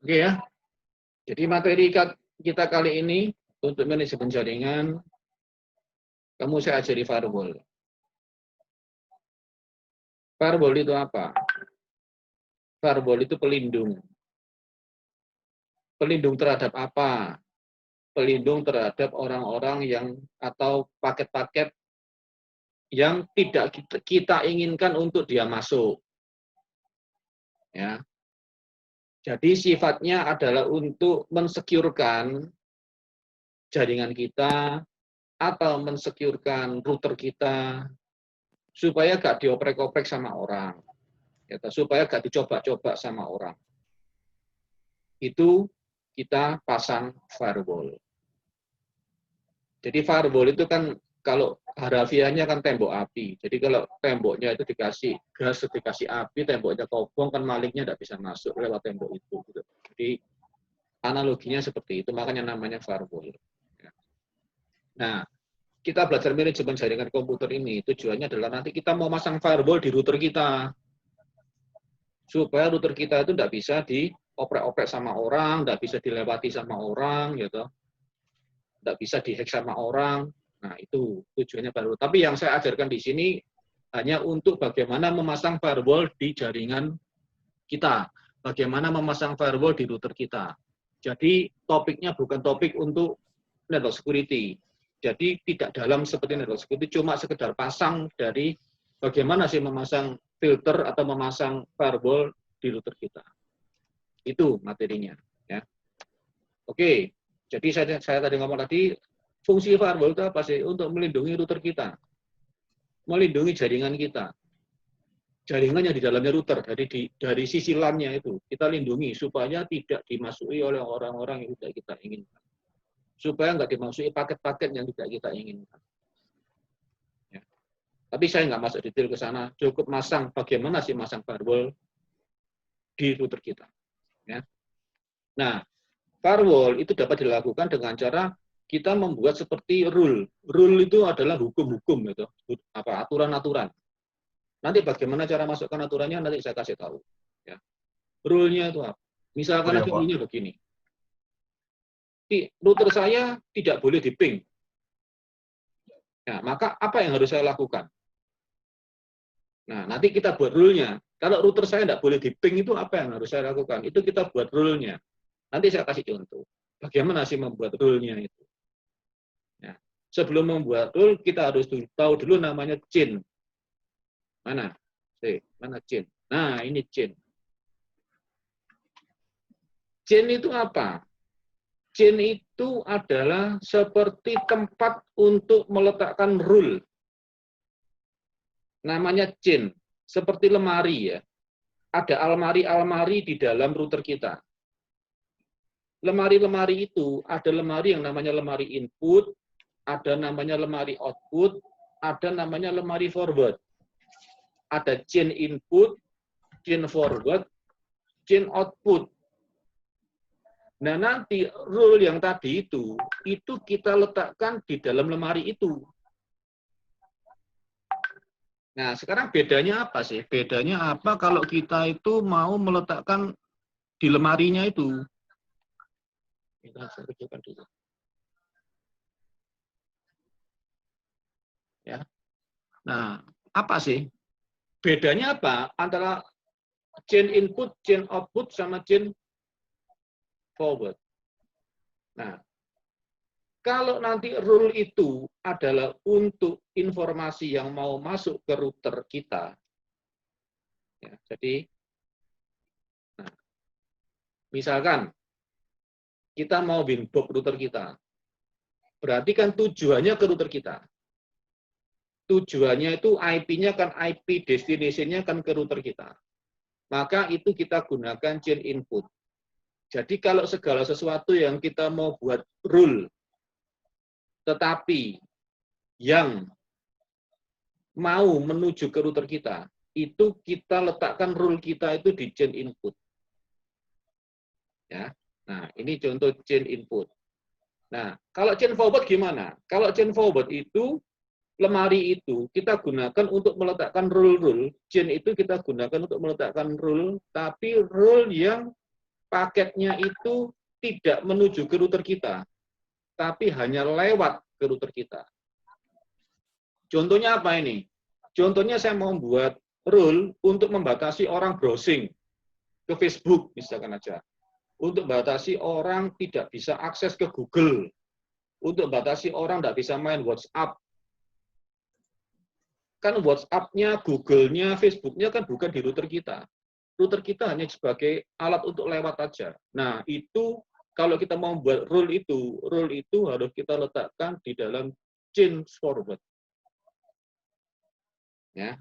Oke ya. Jadi materi kita kali ini untuk manajemen jaringan, kamu saya ajari firewall. Firewall itu apa? Firewall itu pelindung. Pelindung terhadap apa? Pelindung terhadap orang-orang yang atau paket-paket yang tidak kita inginkan untuk dia masuk. Ya. Jadi sifatnya adalah untuk mensecurekan jaringan kita atau mensecurekan router kita supaya gak dioprek-oprek sama orang, ya, supaya gak dicoba-coba sama orang. Itu kita pasang firewall. Jadi firewall itu kan kalau harafiahnya kan tembok api. Jadi kalau temboknya itu dikasih gas, dikasih api, temboknya kobong, kan malingnya tidak bisa masuk lewat tembok itu. Gitu. Jadi analoginya seperti itu, makanya namanya firewall. Nah, kita belajar manajemen jaringan komputer ini, tujuannya adalah nanti kita mau masang firewall di router kita. Supaya router kita itu tidak bisa dioprek-oprek sama orang, tidak bisa dilewati sama orang, gitu. Tidak bisa dihack sama orang. Nah, itu tujuannya firewall. Tapi yang saya ajarkan di sini hanya untuk bagaimana memasang firewall di jaringan kita. Bagaimana memasang firewall di router kita. Jadi, topiknya bukan topik untuk network security. Jadi tidak dalam seperti network security, cuma sekedar pasang dari bagaimana sih memasang filter atau memasang firewall di router kita. Itu materinya. Ya. Oke, jadi saya tadi ngomong tadi, fungsi firewall itu apa sih? Untuk melindungi router kita, melindungi jaringan kita. Jaringan yang di dalamnya router, dari sisi LAN-nya itu, kita lindungi supaya tidak dimasuki oleh orang-orang yang tidak kita inginkan. Supaya nggak dimasuki paket-paket yang tidak kita inginkan. Ya. Tapi saya nggak masuk detail ke sana, cukup masang bagaimana sih masang firewall di router kita. Ya. Nah, firewall itu dapat dilakukan dengan cara kita membuat seperti rule. Rule itu adalah hukum-hukum, gitu, aturan-aturan. Nanti bagaimana cara masukkan aturannya nanti saya kasih tahu. Ya. Rule-nya itu apa? Misalkan ada rule-nya begini. Router saya tidak boleh di-ping. Nah, maka apa yang harus saya lakukan? Nah, nanti kita buat rule-nya. Kalau router saya tidak boleh di-ping itu apa yang harus saya lakukan? Itu kita buat rule-nya. Nanti saya kasih contoh. Bagaimana sih membuat rule-nya itu? Nah, sebelum membuat rule, kita harus tahu dulu namanya chain. Mana? Mana chain? Nah, ini chain. Chain itu apa? Chain itu adalah seperti tempat untuk meletakkan rule. Namanya chain, seperti lemari ya. Ada almari-almari di dalam router kita. Lemari-lemari itu ada lemari yang namanya lemari input, ada namanya lemari output, ada namanya lemari forward. Ada chain input, chain forward, chain output. Nah, nanti rule yang tadi itu kita letakkan di dalam lemari itu. Nah, sekarang bedanya apa sih? Bedanya apa kalau kita itu mau meletakkan di lemarinya itu? Kita kerjakan dulu. Ya. Nah, apa sih? Bedanya apa antara chain input, chain output, sama chain forward? Nah, kalau nanti rule itu adalah untuk informasi yang mau masuk ke router kita, ya, jadi, nah, misalkan kita mau winbox router kita, berarti kan tujuannya ke router kita. Tujuannya itu IP-nya kan IP destination-nya kan ke router kita. Maka itu kita gunakan chain input. Jadi kalau segala sesuatu yang kita mau buat rule, tetapi yang mau menuju ke router kita, itu kita letakkan rule kita itu di chain input. Ya. Nah, ini contoh chain input. Nah, kalau chain forward gimana? Kalau chain forward itu, lemari itu kita gunakan untuk meletakkan rule-rule. Chain itu kita gunakan untuk meletakkan rule, tapi rule yang paketnya itu tidak menuju ke router kita, tapi hanya lewat ke router kita. Contohnya apa ini? Contohnya saya mau membuat rule untuk membatasi orang browsing ke Facebook, misalkan aja. Untuk batasi orang tidak bisa akses ke Google. Untuk batasi orang tidak bisa main WhatsApp. Kan WhatsApp-nya, Google-nya, Facebook-nya kan bukan di router kita. Router kita hanya sebagai alat untuk lewat aja. Nah, itu kalau kita mau membuat rule itu harus kita letakkan di dalam chain forward. Ya.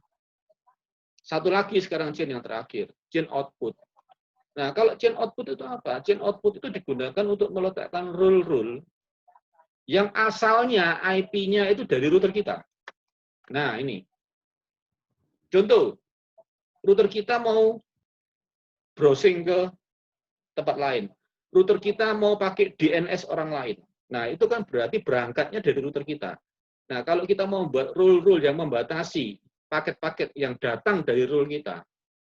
Satu lagi sekarang chain yang terakhir, chain output. Nah, kalau chain output itu apa? Chain output itu digunakan untuk meletakkan rule-rule yang asalnya IP-nya itu dari router kita. Nah, ini. Contoh, router kita mau browsing ke tempat lain. Router kita mau pakai DNS orang lain. Nah, itu kan berarti berangkatnya dari router kita. Nah, kalau kita mau membuat rule-rule yang membatasi paket-paket yang datang dari rule kita,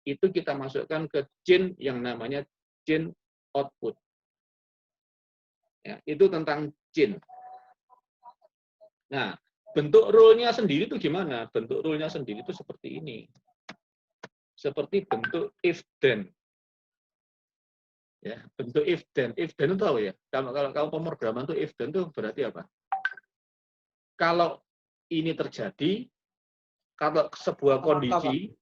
itu kita masukkan ke chain yang namanya chain output. Ya, itu tentang chain. Nah, bentuk rule-nya sendiri itu gimana? Bentuk rule-nya sendiri itu seperti ini. Seperti bentuk if-then. Ya, bentuk if-then. If-then itu tahu ya? Kalau pemrograman itu if-then itu berarti apa? Kalau ini terjadi, kalau sebuah kondisi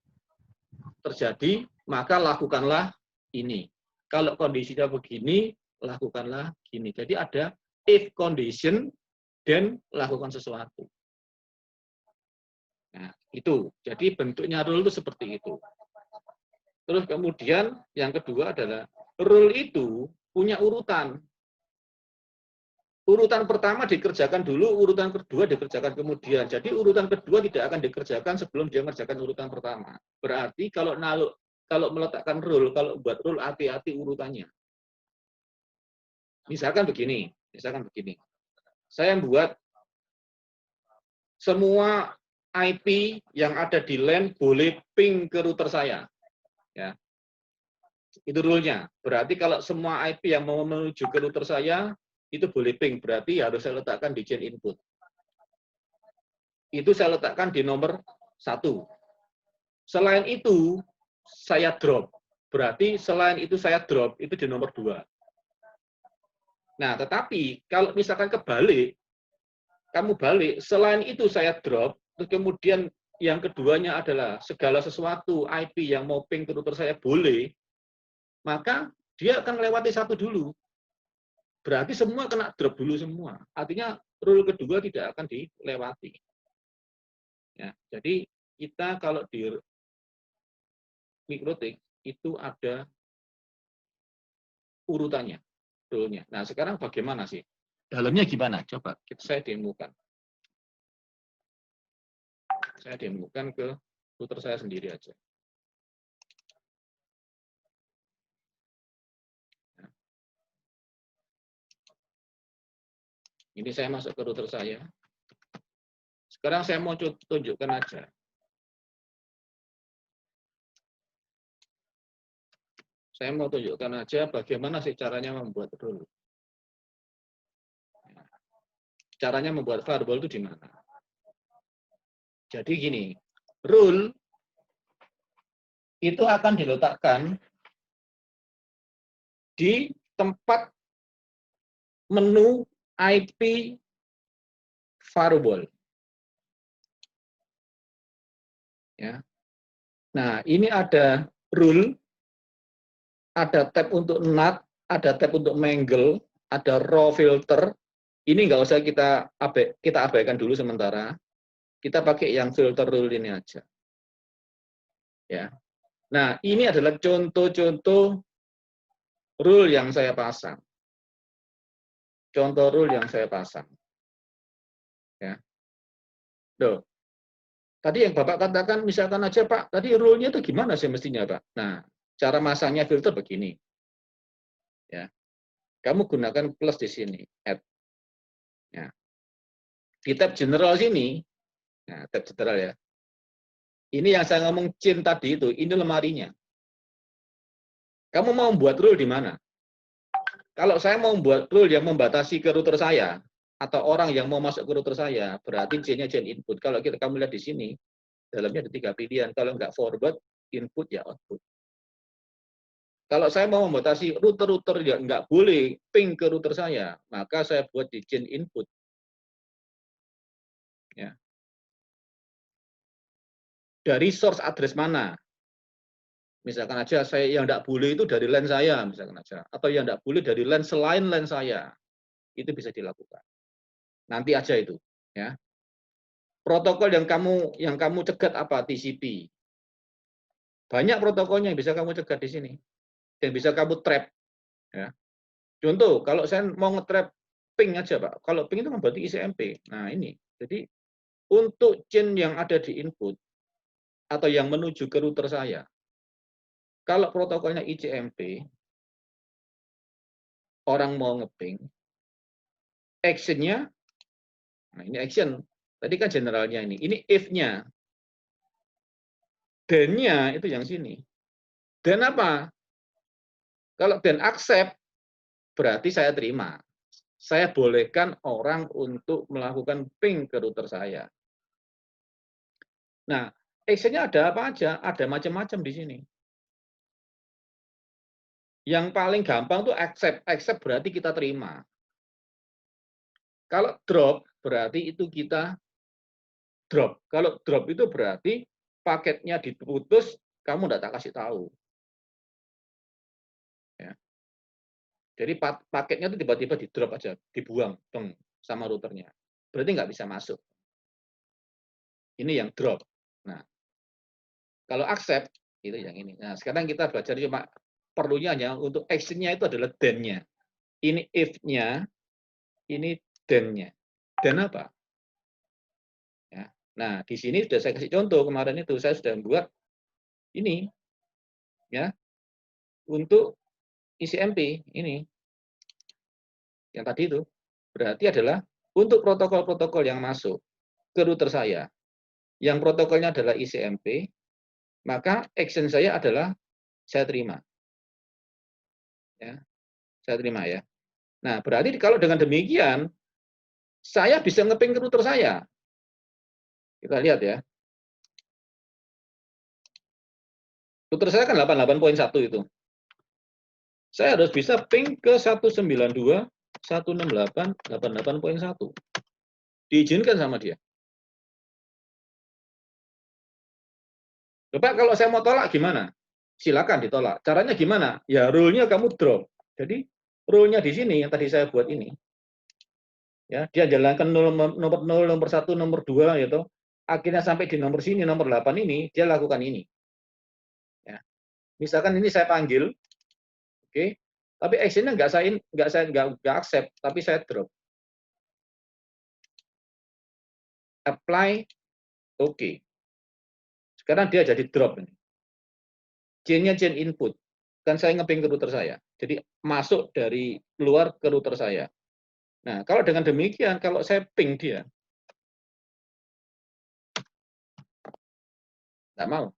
terjadi, maka lakukanlah ini. Kalau kondisinya begini, lakukanlah gini. Jadi ada if condition, dan lakukan sesuatu. Nah, itu. Jadi bentuknya rule itu seperti itu. Terus kemudian yang kedua adalah rule itu punya urutan. Urutan pertama dikerjakan dulu, urutan kedua dikerjakan kemudian. Jadi urutan kedua tidak akan dikerjakan sebelum dia mengerjakan urutan pertama. Berarti kalau meletakkan rule, kalau buat rule hati-hati urutannya. Misalkan begini. Saya buat semua IP yang ada di LAN boleh ping ke router saya. Ya. Itu rule-nya. Berarti kalau semua IP yang mau menuju ke router saya, itu boleh ping. Berarti harus saya letakkan di chain input. Itu saya letakkan di nomor 1. Selain itu, saya drop. Berarti selain itu saya drop, itu di nomor 2. Nah, tetapi kalau misalkan kebalik, kamu balik, selain itu saya drop, terus kemudian yang keduanya adalah segala sesuatu IP yang mau ping ke router saya boleh, maka dia akan melewati satu dulu. Berarti semua kena drop dulu semua. Artinya rule kedua tidak akan dilewati. Ya, jadi kita kalau di mikrotik itu ada urutannya, rule-nya. Nah, sekarang bagaimana sih? Dalamnya gimana? Coba saya demokan. Saya demokan ke router saya sendiri aja. Ini saya masuk ke router saya. Sekarang saya mau tunjukkan aja. Saya mau tunjukkan aja bagaimana sih caranya membuat rule. Caranya membuat firewall itu di mana? Jadi gini, rule itu akan diletakkan di tempat menu IP firewall. Ya. Nah, ini ada rule, ada tab untuk NAT, ada tab untuk mangle, ada raw filter. Ini nggak usah kita abaikan dulu sementara. Kita pakai yang filter rule ini aja. Ya. Nah, ini adalah contoh-contoh rule yang saya pasang. Contoh rule yang saya pasang. Ya. Loh. Tadi yang Bapak katakan, misalkan aja Pak, tadi rule-nya itu gimana sih mestinya Pak? Nah, cara masangnya filter begini. Ya. Kamu gunakan plus di sini, add. Ya. Di tab general sini, nah, tab general ya. Ini yang saya ngomong chain tadi itu, ini lemarinya. Kamu mau membuat rule di mana? Kalau saya mau membuat rule yang membatasi ke router saya, atau orang yang mau masuk ke router saya, berarti chain-nya chain input. Kalau kamu lihat di sini, dalamnya ada 3 pilihan. Kalau nggak forward, input ya output. Kalau saya mau membatasi router-router yang nggak boleh ping ke router saya, maka saya buat di chain input. Ya. Dari source address mana? Misalkan aja saya yang tidak boleh itu dari LAN saya, misalkan aja, atau yang tidak boleh dari LAN selain LAN saya, itu bisa dilakukan. Nanti aja itu, ya. Protokol yang kamu cegat apa? TCP. Banyak protokolnya yang bisa kamu cegat di sini, yang bisa kamu trap. Ya. Contoh, kalau saya mau nge-trap ping aja, Pak. Kalau ping itu kan berarti ICMP. Nah ini, jadi untuk chain yang ada di input atau yang menuju ke router saya, kalau protokolnya ICMP, orang mau ngeping, action-nya, nah ini action, tadi kan generalnya ini if-nya, then-nya itu yang sini. Then apa? Kalau then accept, berarti saya terima. Saya bolehkan orang untuk melakukan ping ke router saya. Nah, action-nya ada apa aja? Ada macam-macam di sini. Yang paling gampang tuh accept. Accept berarti kita terima. Kalau drop, berarti itu kita drop. Kalau drop itu berarti paketnya diputus, kamu tidak tak kasih tahu. Ya. Jadi paketnya itu tiba-tiba di drop aja, dibuang dong sama routernya. Berarti nggak bisa masuk. Ini yang drop. Nah, kalau accept itu yang ini. Nah, sekarang kita belajar cuma perlunya hanya untuk action-nya itu adalah then-nya. Ini if-nya, ini then-nya. Dan apa? Ya. Nah, di sini sudah saya kasih contoh kemarin itu saya sudah membuat ini ya untuk ICMP ini yang tadi itu berarti adalah untuk protokol-protokol yang masuk ke router saya yang protokolnya adalah ICMP, maka action saya adalah saya terima. Ya, saya terima ya. Nah, berarti kalau dengan demikian saya bisa ngeping ke router saya. Kita lihat ya. Router saya kan 88.1 itu. Saya harus bisa ping ke 192.168.88.1. Diizinkan sama dia. Bapak kalau saya mau tolak gimana? Silakan ditolak. Caranya gimana? Ya rule-nya kamu drop. Jadi rule-nya di sini yang tadi saya buat ini. Ya, dia jalankan nomor 0, nomor 1, nomor 2 gitu. Akhirnya sampai di nomor sini, nomor 8 ini, dia lakukan ini. Ya. Misalkan ini saya panggil, oke. Tapi action-nya nggak accept, tapi saya drop. Apply, oke. Sekarang dia jadi drop ini. Chain-nya chain input. Kan saya ngeping ke router saya. Jadi masuk dari luar ke router saya. Nah, kalau dengan demikian, kalau saya ping dia, nggak mau.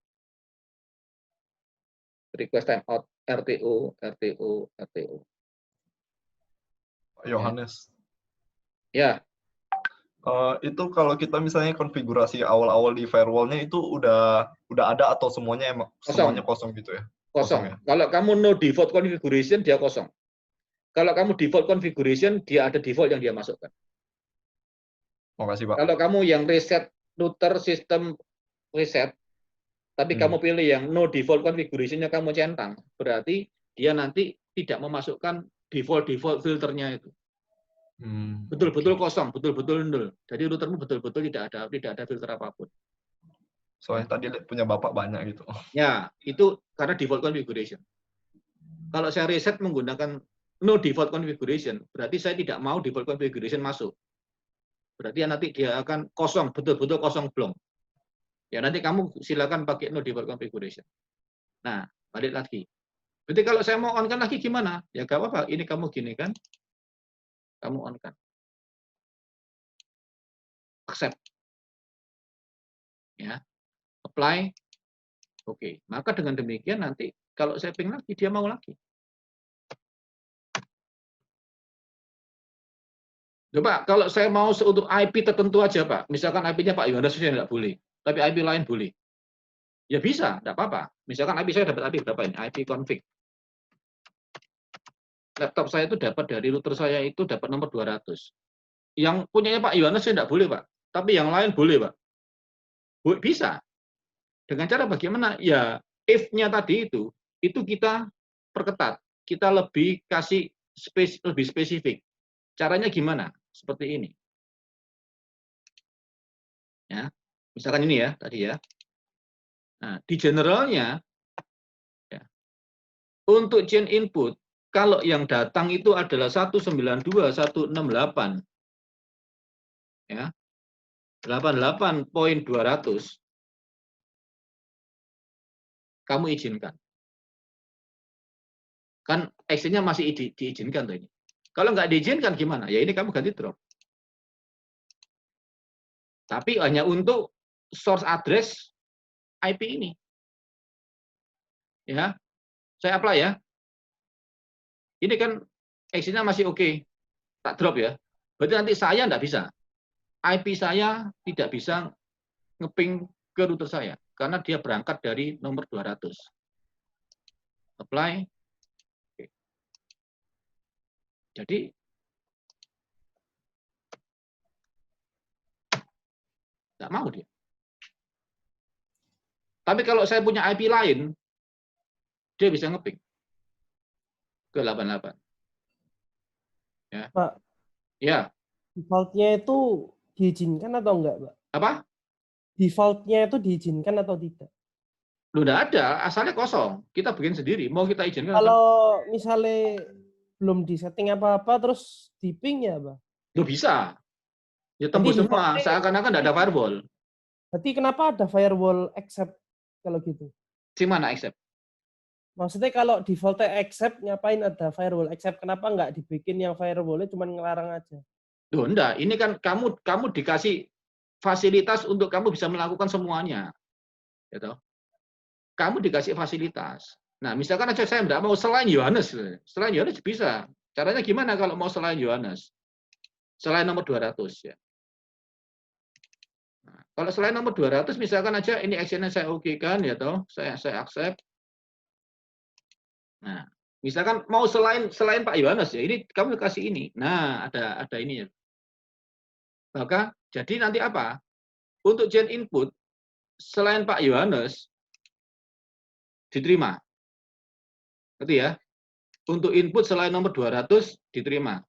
Request timeout, RTO, RTO, RTO. Yohanes. Ya. Itu kalau kita misalnya konfigurasi awal-awal di firewall-nya itu udah ada atau semuanya Kosong. kosong gitu ya? Kosong. Ya? Kalau kamu no default configuration, dia kosong. Kalau kamu default configuration, dia ada default yang dia masukkan. Makasih, Pak. Kalau kamu yang reset router sistem reset, tapi kamu pilih yang no default configuration-nya kamu centang, berarti dia nanti tidak memasukkan default filternya itu. Betul-betul kosong, betul-betul nol. Jadi routermu betul-betul tidak ada filter apapun. Soalnya tadi punya Bapak banyak gitu. Ya, itu karena default configuration. Kalau saya reset menggunakan no default configuration, berarti saya tidak mau default configuration masuk. Berarti nanti dia akan kosong, betul-betul kosong blong. Ya nanti kamu silakan pakai no default configuration. Nah, balik lagi. Berarti kalau saya mau on kan lagi gimana? Ya gak apa-apa, ini kamu gini kan, kamu on kan. Accept. Ya, apply. Oke, maka dengan demikian nanti Kalau saya ping lagi, dia mau lagi. Coba kalau saya mau untuk IP tertentu aja, Pak. Misalkan IP-nya Pak Yohanes saya tidak boleh, tapi IP lain boleh. Ya bisa, tidak apa-apa. Misalkan IP saya dapat IP berapa ini? IP config. Laptop saya itu dapat dari router saya itu dapat nomor 200. Yang punyanya Pak Yohanes saya tidak boleh, Pak. Tapi yang lain boleh, Pak. Bisa. Dengan cara bagaimana? Ya, if-nya tadi itu kita perketat. Kita lebih kasih lebih spesifik. Caranya gimana? Seperti ini. Ya. Misalkan ini ya, tadi ya. Nah, di generalnya, ya, untuk chain input, kalau yang datang itu adalah 192.168, ya, 88.200, kamu izinkan. Kan action-nya masih diizinkan tuh ini. Kalau nggak diizinkan gimana? Ya ini kamu ganti drop. Tapi hanya untuk source address IP ini. Ya, saya apply ya. Ini kan action-nya masih oke. Tak drop ya. Berarti nanti saya nggak bisa. IP saya tidak bisa ngeping ke router saya karena dia berangkat dari nomor 200. Apply. Oke. Jadi nggak mau dia. Tapi kalau saya punya IP lain, dia bisa ngeping ke 88. Ya. Pak, Ya. default-nya itu diizinkan atau enggak, Pak? Apa? Default-nya itu diizinkan atau tidak? Lu enggak ada, asalnya kosong. Kita bikin sendiri. Mau kita izinkan? Kalau misalnya belum disetting apa-apa terus di ping ya, Pak? Lu bisa. Ya tembus semua. Seakan-akan enggak ada firewall. Berarti kenapa ada firewall accept kalau gitu? Si mana accept? Maksudnya kalau defaultnya accept, ngapain ada firewall accept? Kenapa nggak dibikin yang firewallnya cuma ngelarang aja? Loh, enggak. Ini kan kamu dikasih fasilitas untuk kamu bisa melakukan semuanya. Gitu. Kamu dikasih fasilitas. Nah, misalkan aja saya enggak mau selain Yohanes. Selain Yohanes bisa. Caranya gimana kalau mau selain Yohanes? Selain nomor 200 ya. Nah, kalau selain nomor 200 misalkan aja ini action-nya saya oke-kan ya toh, saya accept. Nah, misalkan mau selain Pak Yohanes ya, ini kamu kasih ini. Nah, ada ini ya. Maka jadi nanti apa? Untuk chain input selain Pak Yohanes diterima. Ngerti ya? Untuk input selain nomor 200 diterima.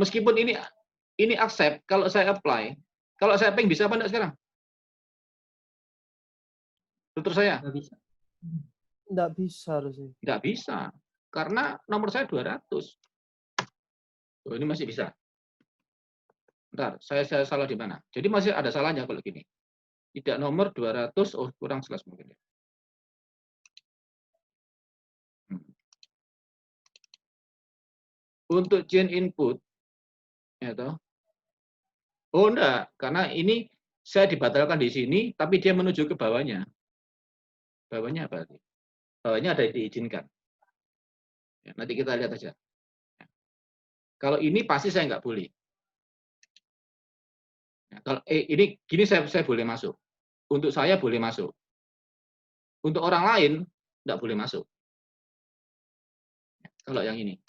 Meskipun ini accept, kalau saya apply, kalau saya ping bisa apa enggak sekarang? Router saya? Nggak bisa. Nggak bisa harusnya. Nggak bisa. Karena nomor saya 200. Oh, ini masih bisa. Bentar, saya salah di mana? Jadi masih ada salahnya kalau gini. Tidak nomor 200, oh kurang jelas mungkin. Untuk chain input, ya toh. Oh enggak, karena ini saya dibatalkan di sini, tapi dia menuju ke bawahnya. Bawahnya apa? Bawahnya ada diizinkan. Ya, nanti kita lihat aja. Kalau ini pasti saya nggak boleh. Ya, kalau ini gini saya boleh masuk. Untuk saya boleh masuk. Untuk orang lain nggak boleh masuk. Ya, kalau yang ini.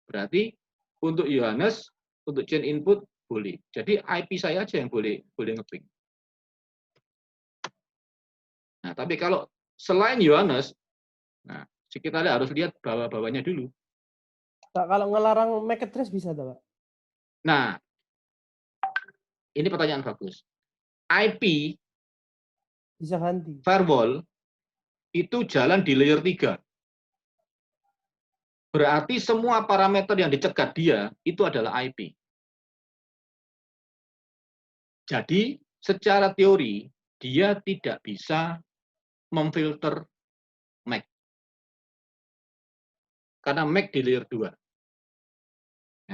Berarti untuk Yohanes, untuk chain input boleh. Jadi IP saya aja yang boleh ngeping. Nah, tapi kalau selain Yohanes, nah, kita harus lihat bawah-bawahnya dulu. Pak, kalau ngelarang MAC address bisa, Pak? Nah, ini pertanyaan bagus. IP Bisa ganti. firewall itu jalan di layer 3. Berarti semua parameter yang dicegat dia itu adalah IP. Jadi, secara teori, dia tidak bisa memfilter MAC. Karena MAC di layer 2.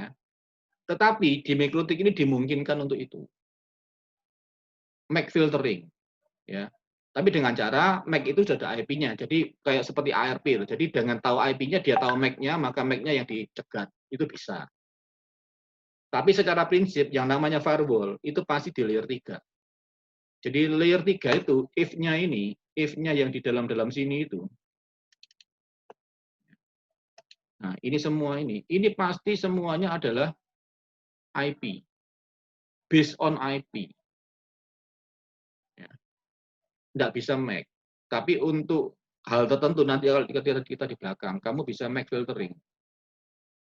Ya. Tetapi di McCloudTik ini dimungkinkan untuk itu. MAC filtering. Ya. Tapi dengan cara MAC itu sudah ada IP-nya. Jadi kayak seperti ARP. Jadi dengan tahu IP-nya, dia tahu MAC-nya, maka MAC-nya yang dicegat. Itu bisa. Tapi secara prinsip, yang namanya firewall, itu pasti di layer 3. Jadi layer 3 itu, if-nya ini, if-nya yang di dalam-dalam sini itu. Nah, ini semua ini pasti semuanya adalah IP. Based on IP. Ya. Nggak bisa MAC. Tapi untuk hal tertentu nanti kalau kita di belakang, kamu bisa MAC filtering.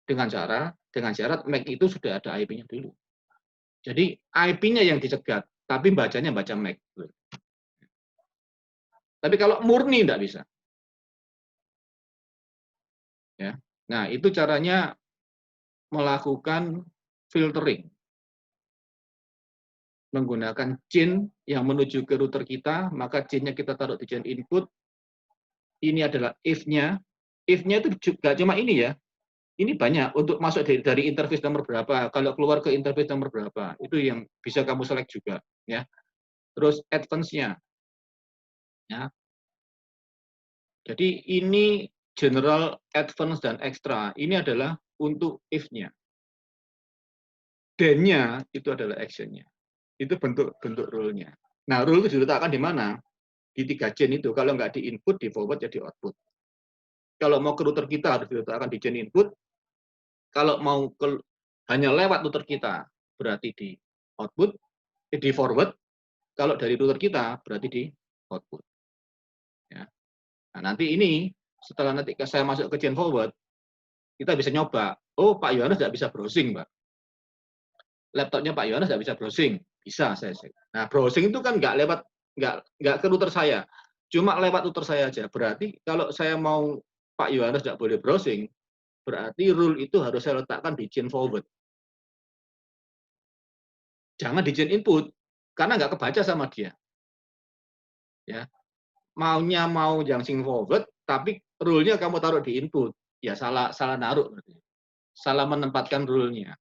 Dengan syarat MAC itu sudah ada IP-nya dulu. Jadi IP-nya yang dicegat, tapi bacanya baca MAC. Tapi kalau murni nggak bisa. Ya. Nah, itu caranya melakukan filtering. Menggunakan chain yang menuju ke router kita, maka chain-nya kita taruh di chain input. Ini adalah if-nya. If-nya itu juga cuma ini ya. Ini banyak untuk masuk dari interface nomor berapa. Kalau keluar ke interface nomor berapa. Itu yang bisa kamu select juga. Ya. Terus advance-nya. Ya. Jadi ini general, advance, dan extra. Ini adalah untuk if-nya. Then-nya itu adalah action-nya. Itu bentuk rule-nya. Nah, rule itu diletakkan di mana? Di 3 chain itu. Kalau nggak di input, di forward, jadi output. Kalau mau ke router kita harus diletakkan di chain input. Kalau mau hanya lewat router kita, berarti di output, di forward. Kalau dari router kita, berarti di output. Ya. Nah, nanti ini, setelah nanti saya masuk ke chain forward, kita bisa nyoba. Oh, Pak Yohanes nggak bisa browsing, Pak. Laptopnya Pak Yohanes nggak bisa browsing. Bisa saya cek. Nah, browsing itu kan nggak ke router saya. Cuma lewat router saya aja. Berarti kalau saya mau Pak Yohanes nggak boleh browsing, berarti rule itu harus saya letakkan di chain forward. Jangan di chain input, karena nggak kebaca sama dia. Ya, maunya mau yang chain forward, tapi rule-nya kamu taruh di input. Ya salah naruh berarti. Salah menempatkan rule-nya.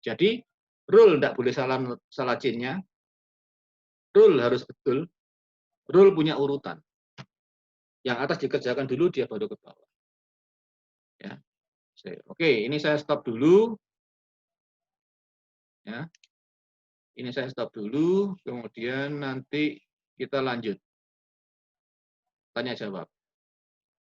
Jadi rule nggak boleh salah chain-nya. Rule harus betul. Rule punya urutan. Yang atas dikerjakan dulu, dia baru ke bawah. Ya. Oke, ini saya stop dulu. Ya. Ini saya stop dulu, kemudian nanti kita lanjut. Tanya jawab.